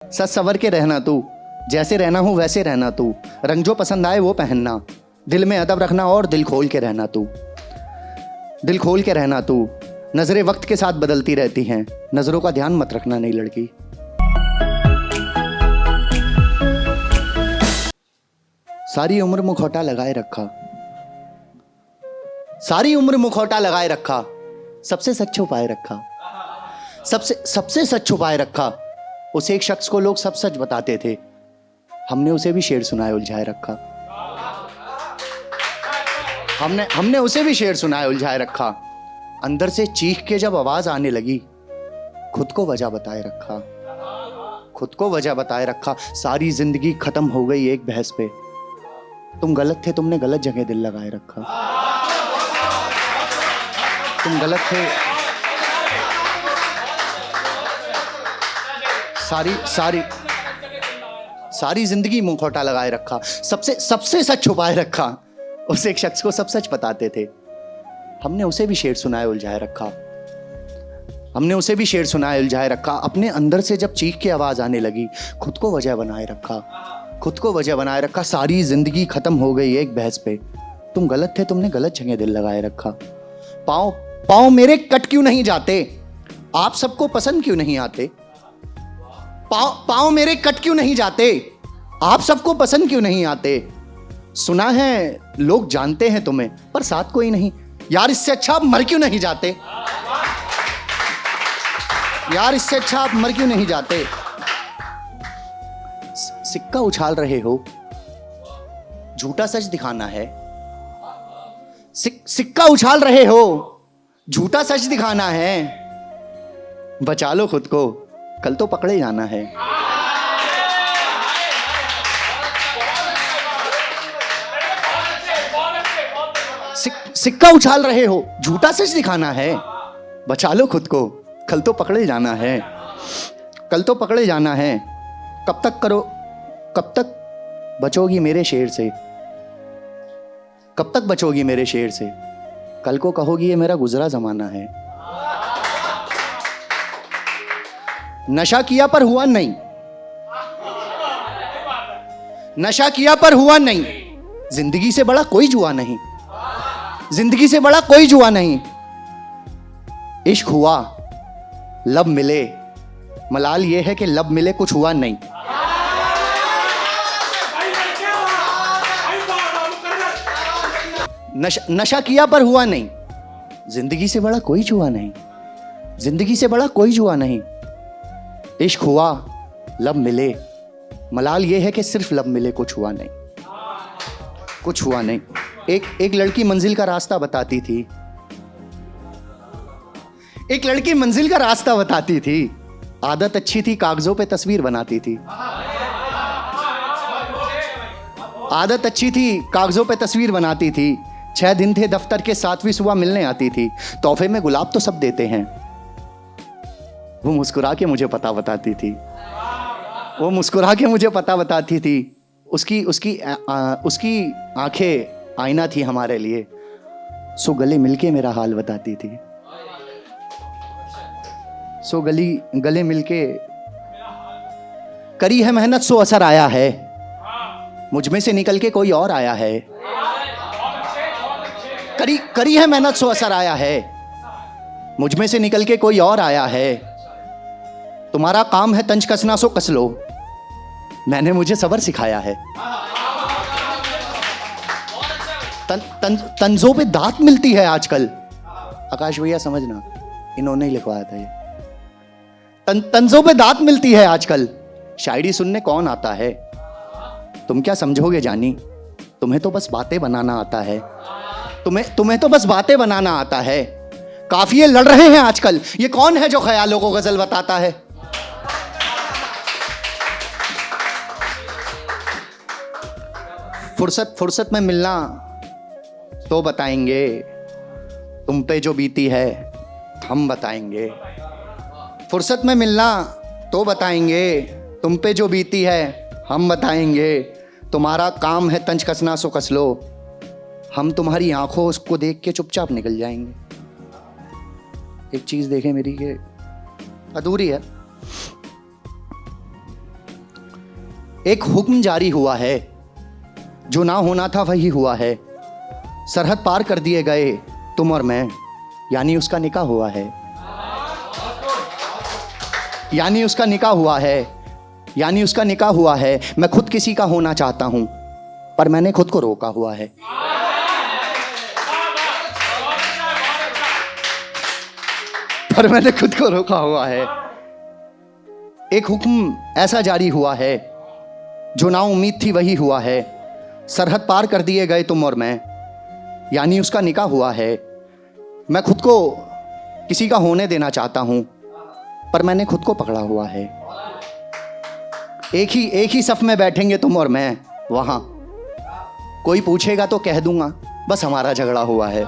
सच सवर के रहना तू, जैसे रहना हूँ वैसे रहना तू, रंग जो पसंद आए वो पहनना, दिल में अदब रखना और दिल खोल के रहना तू, दिल खोल के रहना तू। नजरें वक्त के साथ बदलती रहती हैं, नजरों का ध्यान मत रखना नई लड़की। सारी उम्र मुखौटा लगाए रखा, सारी उम्र मुखौटा लगाए रखा, सबसे सच छुपाए रखा, सबसे सच छुपाए रखा। उस एक शख्स को लोग सब सच बताते थे, हमने उसे भी शेर सुनाए उलझाए रखा। हमने उसे भी शेर सुनाए उलझाए रखा। अंदर से चीख के जब आवाज आने लगी, खुद को वजह बताए रखा, खुद को वजह बताए रखा। सारी जिंदगी खत्म हो गई एक बहस पे, तुम गलत थे, तुमने गलत जगह दिल लगाए रखा, तुम गलत थे। सारी जिंदगी मुखौटा लगाए रखा, सबसे सच छुपाए रखा। उस एक शख्स को सब सच बताते थे, हमने उसे भी शेर सुनाए उलझाए रखा, हमने उसे भी शेर सुनाए उलझाए रखा। अपने अंदर से जब चीख की आवाज आने लगी, खुद को वजह बनाए रखा, खुद को वजह बनाए रखा। सारी जिंदगी खत्म हो गई एक बहस पे, तुम गलत थे, तुमने गलत जगह दिल लगाए रखा। पाँव मेरे कट क्यों नहीं जाते, आप सबको पसंद क्यों नहीं आते। पाँव मेरे कट क्यों नहीं जाते, आप सबको पसंद क्यों नहीं आते। सुना है लोग जानते हैं तुम्हें, पर साथ कोई नहीं। यार इससे अच्छा आप मर क्यों नहीं जाते, यार इससे अच्छा आप मर क्यों नहीं जाते। सिक्का उछाल रहे हो, झूठा सच दिखाना है। सिक्का उछाल रहे हो, झूठा सच दिखाना है। बचा लो खुद को, कल तो पकड़े जाना है। सिक्का उछाल रहे हो, झूठा सच दिखाना है। बचा लो खुद को, कल तो पकड़े जाना है, कल तो पकड़े जाना है। कब तक बचोगी मेरे शेर से, कब तक बचोगी मेरे शेर से। कल को कहोगी ये मेरा गुजरा जमाना है। नशा किया पर हुआ नहीं, नशा किया पर हुआ नहीं। जिंदगी से बड़ा कोई जुआ नहीं, जिंदगी से बड़ा कोई जुआ नहीं। इश्क हुआ लब मिले, मलाल ये है कि लब मिले कुछ हुआ नहीं। नशा किया पर हुआ नहीं, जिंदगी से बड़ा कोई जुआ नहीं, जिंदगी से बड़ा कोई जुआ नहीं। इश्क हुआ लब मिले, मलाल ये है कि सिर्फ लब मिले कुछ हुआ नहीं, कुछ हुआ नहीं। एक लड़की मंजिल का रास्ता बताती थी, एक लड़की मंजिल का रास्ता बताती थी। आदत अच्छी थी, कागजों पे तस्वीर बनाती थी। आदत अच्छी थी, कागजों पे तस्वीर बनाती थी। 6 दिन थे दफ्तर के, 7वीं सुबह मिलने आती थी। तोहफे में गुलाब तो सब देते हैं, वो मुस्कुरा के मुझे पता बताती थी, वो मुस्कुरा के मुझे पता बताती थी। उसकी आंखें आईना थी हमारे लिए, सो गले मिलके मेरा हाल बताती थी। सो गले मिलके करी है मेहनत सो असर आया है, मुझ में से निकल के कोई और आया है। करी है मेहनत सो असर आया है, मुझ में से निकल के कोई और आया है। तुम्हारा काम है तंज कसना सो कस लो, मैंने मुझे सबर सिखाया है। तंजों पे दांत मिलती है आजकल। आकाश भैया समझना, इन्होंने ही लिखवाया था ये। तंजों पे दांत मिलती है आजकल, शायरी सुनने कौन आता है। तुम क्या समझोगे जानी, तुम्हें तो बस बातें बनाना आता है, तुम्हें तो बस बातें बनाना आता है। काफिए लड़ रहे हैं आजकल, ये कौन है जो ख्यालों को गजल बताता है। फुर्सत में मिलना तो बताएंगे, तुम पे जो बीती है हम बताएंगे। फुर्सत में मिलना तो बताएंगे, तुम पे जो बीती है हम बताएंगे। तुम्हारा काम है तंज कसना सो कस लो, हम तुम्हारी आंखों उसको देख के चुपचाप निकल जाएंगे। एक चीज देखें मेरी, ये अधूरी है। एक हुक्म जारी हुआ है, जो ना होना था वही हुआ है। सरहद पार कर दिए गए तुम और मैं, यानी उसका निकाह हुआ है, यानी उसका निकाह हुआ है, यानी उसका निकाह हुआ है। मैं खुद किसी का होना चाहता हूं, पर मैंने खुद को रोका हुआ है। पर मैंने खुद को रोका हुआ है। एक हुक्म ऐसा जारी हुआ है, जो ना उम्मीद थी वही हुआ है। सरहद पार कर दिए गए तुम और मैं, यानी उसका निकाह हुआ है। मैं खुद को किसी का होने देना चाहता हूं, पर मैंने खुद को पकड़ा हुआ है। एक ही सफ में बैठेंगे तुम और मैं, वहां कोई पूछेगा तो कह दूंगा बस हमारा झगड़ा हुआ है।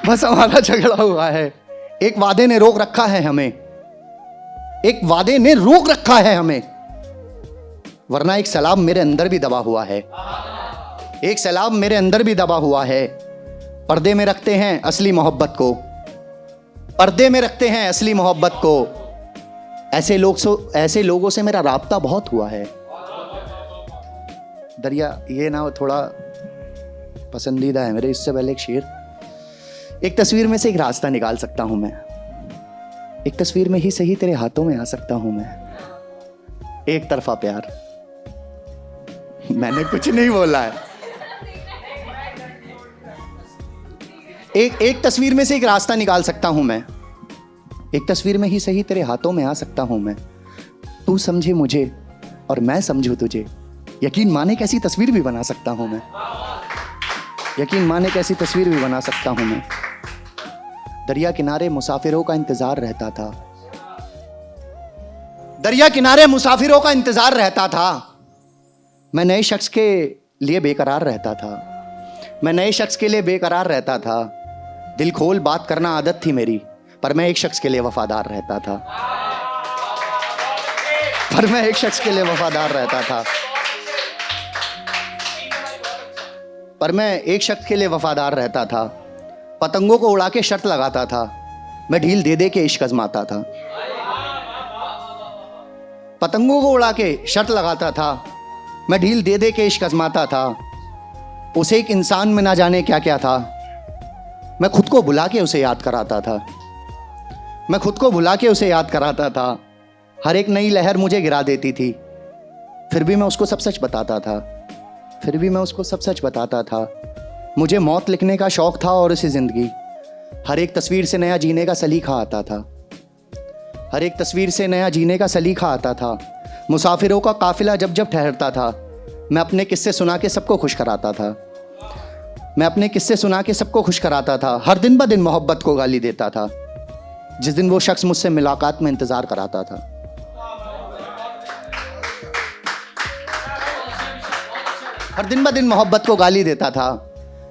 बस हमारा झगड़ा हुआ है। एक वादे ने रोक रखा है हमें, एक वादे ने रोक रखा है हमें, वरना एक सलाब मेरे अंदर भी दबा हुआ है। एक सलाब मेरे अंदर भी दबा हुआ है। पर्दे में रखते हैं असली मोहब्बत को, पर्दे में रखते हैं असली मोहब्बत को। ऐसे लोगों से मेरा राब्ता बहुत हुआ है। दरिया, ये ना थोड़ा पसंदीदा है मेरे। इससे पहले एक शेर, एक तस्वीर में से एक रास्ता निकाल सकता हूं मैं, एक तस्वीर में ही सही तेरे हाथों में आ सकता हूं मैं। एक तरफा प्यार, मैंने कुछ नहीं बोला है। एक तस्वीर में से एक रास्ता निकाल सकता हूं मैं, एक तस्वीर में ही सही तेरे हाथों में आ सकता हूं मैं। तू समझे मुझे और मैं समझूं तुझे, यकीन माने कैसी तस्वीर भी बना सकता हूं मैं, यकीन माने कैसी तस्वीर भी बना सकता हूं मैं। दरिया किनारे मुसाफिरों का इंतजार रहता था, दरिया किनारे मुसाफिरों का इंतजार रहता था। मैं नए शख्स के लिए बेकरार रहता था, मैं नए शख्स के लिए बेकरार रहता था। दिल खोल बात करना आदत थी मेरी, पर मैं एक शख्स के लिए वफादार रहता था, पर मैं एक शख्स के लिए वफादार रहता था, पर मैं एक शख्स के लिए वफादार रहता था। पतंगों को उड़ा के शर्त लगाता था, मैं ढील दे दे के इश्क आजमाता था। पतंगों को उड़ा के शर्त लगाता था, मैं ढील दे दे के इश्क आजमाता था। उसे एक इंसान में ना जाने क्या क्या था, मैं खुद को बुला के उसे याद कराता था, मैं खुद को बुला के उसे याद कराता था। हर एक नई लहर मुझे गिरा देती थी, फिर भी मैं उसको सब सच बताता था, फिर भी मैं उसको सब सच बताता था। मुझे मौत लिखने का शौक था और इसी जिंदगी, हर एक तस्वीर से नया जीने का सलीका आता था, हर एक तस्वीर से नया जीने का सलीका आता था। मुसाफिरों का काफिला जब जब ठहरता था, मैं अपने किस्से सुना के सबको खुश कराता था, मैं अपने किस्से सुना के सबको खुश कराता था। हर दिन ब दिन मोहब्बत को गाली देता था, जिस दिन वो शख्स मुझसे मुलाकात में इंतजार कराता था। हर दिन ब दिन मोहब्बत को गाली देता था,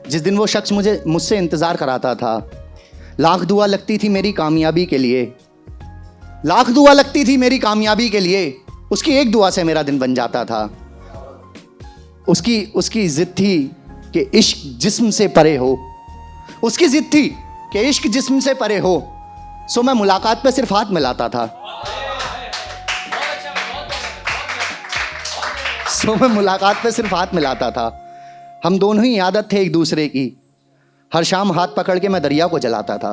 जिस दिन वो शख्स मुझसे इंतजार कराता था। लाख दुआ लगती थी मेरी कामयाबी के लिए, लाख दुआ लगती थी मेरी कामयाबी के लिए, उसकी एक दुआ से मेरा दिन बन जाता था। उसकी जिद थी कि इश्क जिस्म से परे हो, उसकी जिद थी कि इश्क जिस्म से परे हो। सो मैं मुलाकात पे सिर्फ हाथ मिलाता था, सो मैं मुलाकात पे सिर्फ हाथ मिलाता था। हम दोनों ही आदत थे एक दूसरे की, हर शाम हाथ पकड़ के मैं दरिया को जलाता था,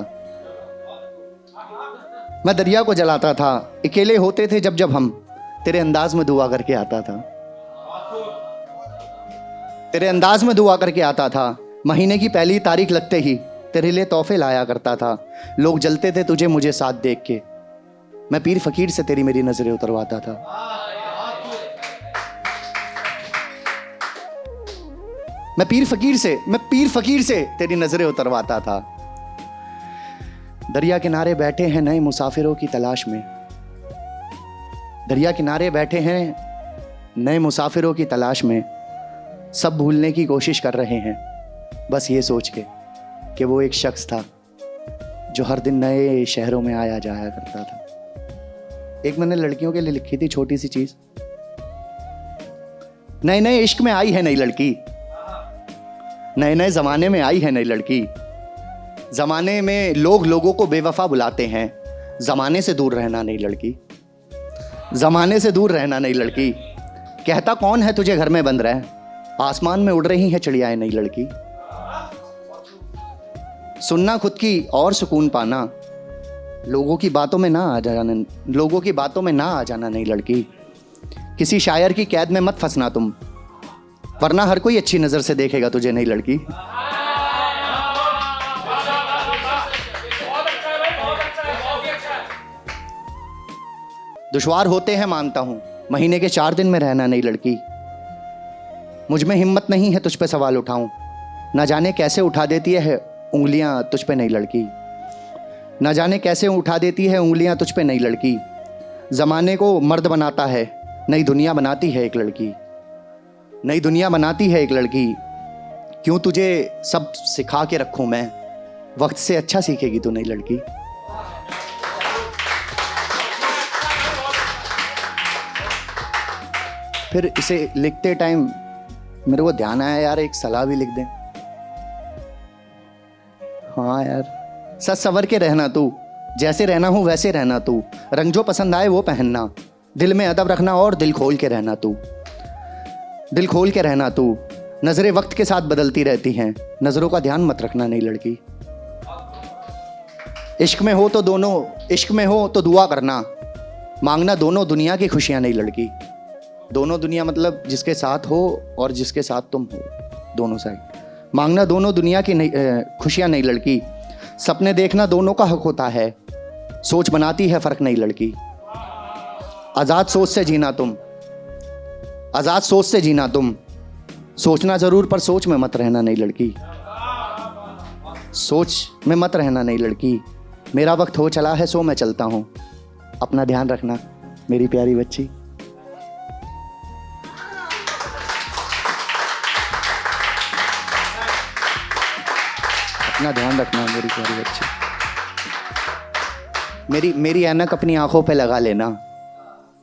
मैं दरिया को जलाता था। अकेले होते थे जब जब हम, तेरे अंदाज में दुआ करके आता था, तेरे अंदाज में दुआ करके आता था। महीने की पहली तारीख लगते ही तेरे लिए तोहफे लाया करता था। लोग जलते थे तुझे मुझे साथ देख के, मैं पीर फकीर से तेरी मेरी नजरें उतरवाता था। मैं पीर फकीर से तेरी नजरें उतरवाता था। दरिया किनारे बैठे हैं नए मुसाफिरों की तलाश में, दरिया किनारे बैठे हैं नए मुसाफिरों की तलाश में। सब भूलने की कोशिश कर रहे हैं, बस ये सोच के कि वो एक शख्स था जो हर दिन नए शहरों में आया जाया करता था। एक मैंने लड़कियों के लिए लिखी थी छोटी सी चीज, नए नए इश्क में आई है नई लड़की, नए नए जमाने में आई है नई लड़की, जमाने में लोग लोगों को बेवफा बुलाते हैं, जमाने से दूर रहना नहीं लड़की, जमाने से दूर रहना नहीं लड़की। कहता कौन है तुझे घर में बंद रहे, आसमान में उड़ रही है चिड़ियाएं नहीं लड़की। सुनना खुद की और सुकून पाना, लोगों की बातों में ना आ जाना, लोगों की बातों में ना आ जाना नहीं लड़की। किसी शायर की कैद में मत फंसना तुम, वरना हर कोई अच्छी नजर से देखेगा तुझे नहीं लड़की। दुश्वार होते हैं मानता हूं, महीने के 4 दिन में रहना नहीं लड़की। मुझ में हिम्मत नहीं है तुझ पे सवाल उठाऊं, ना जाने कैसे उठा देती है उंगलियां तुझ पे नहीं लड़की। ना जाने कैसे उठा देती है उंगलियां तुझ पे नहीं लड़की। जमाने को मर्द बनाता है, नई दुनिया बनाती है एक लड़की, नई दुनिया बनाती है एक लड़की। क्यों तुझे सब सिखा के रखूं मैं, वक्त से अच्छा सीखेगी तू नहीं लड़की। फिर इसे लिखते टाइम मेरे को ध्यान आया यार, एक सलाह भी लिख दें। हाँ यार, सच सवर के रहना तू, जैसे रहना हो वैसे रहना तू। रंग जो पसंद आए वो पहनना, दिल में अदब रखना और दिल खोल के रहना तू, दिल खोल के रहना तू। नजरें वक्त के साथ बदलती रहती हैं, नजरों का ध्यान मत रखना नहीं लड़की। इश्क में हो तो दोनों, इश्क में हो तो दुआ करना, मांगना दोनों दुनिया की खुशियां नहीं लड़की। दोनों दुनिया मतलब जिसके साथ हो और जिसके साथ तुम हो, दोनों साइड मांगना दोनों दुनिया की खुशियां नहीं लड़की। सपने देखना दोनों का हक होता है, सोच बनाती है फर्क नहीं लड़की। आजाद सोच से जीना तुम, आजाद सोच से जीना तुम। सोचना जरूर पर सोच में मत रहना नहीं लड़की, सोच में मत रहना नहीं लड़की। मेरा वक्त हो चला है सो मैं चलता हूं, अपना ध्यान रखना मेरी प्यारी बच्ची। अपना ध्यान रखना मेरी प्यारी बच्ची। मेरी ऐनक अपनी आंखों पे लगा लेना,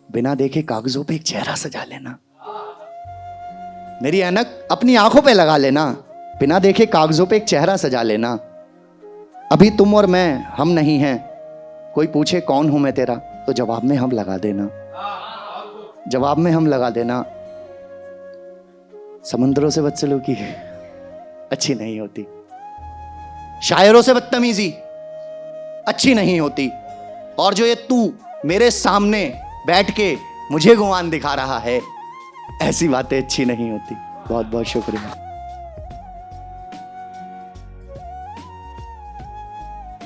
बिना देखे कागजों पे एक चेहरा सजा लेना। मेरी ऐनक अपनी आंखों पे लगा लेना, बिना देखे कागजों पे एक चेहरा सजा लेना। अभी तुम और मैं हम नहीं हैं, कोई पूछे कौन हूं मैं तेरा, तो जवाब में हम लगा देना, जवाब में हम लगा देना। समुद्रों से बदसलूकी अच्छी नहीं होती, शायरों से बदतमीजी अच्छी नहीं होती, और जो ये तू मेरे सामने बैठ के मुझे गुमान दिखा रहा है, ऐसी बातें अच्छी नहीं होती। बहुत बहुत शुक्रिया।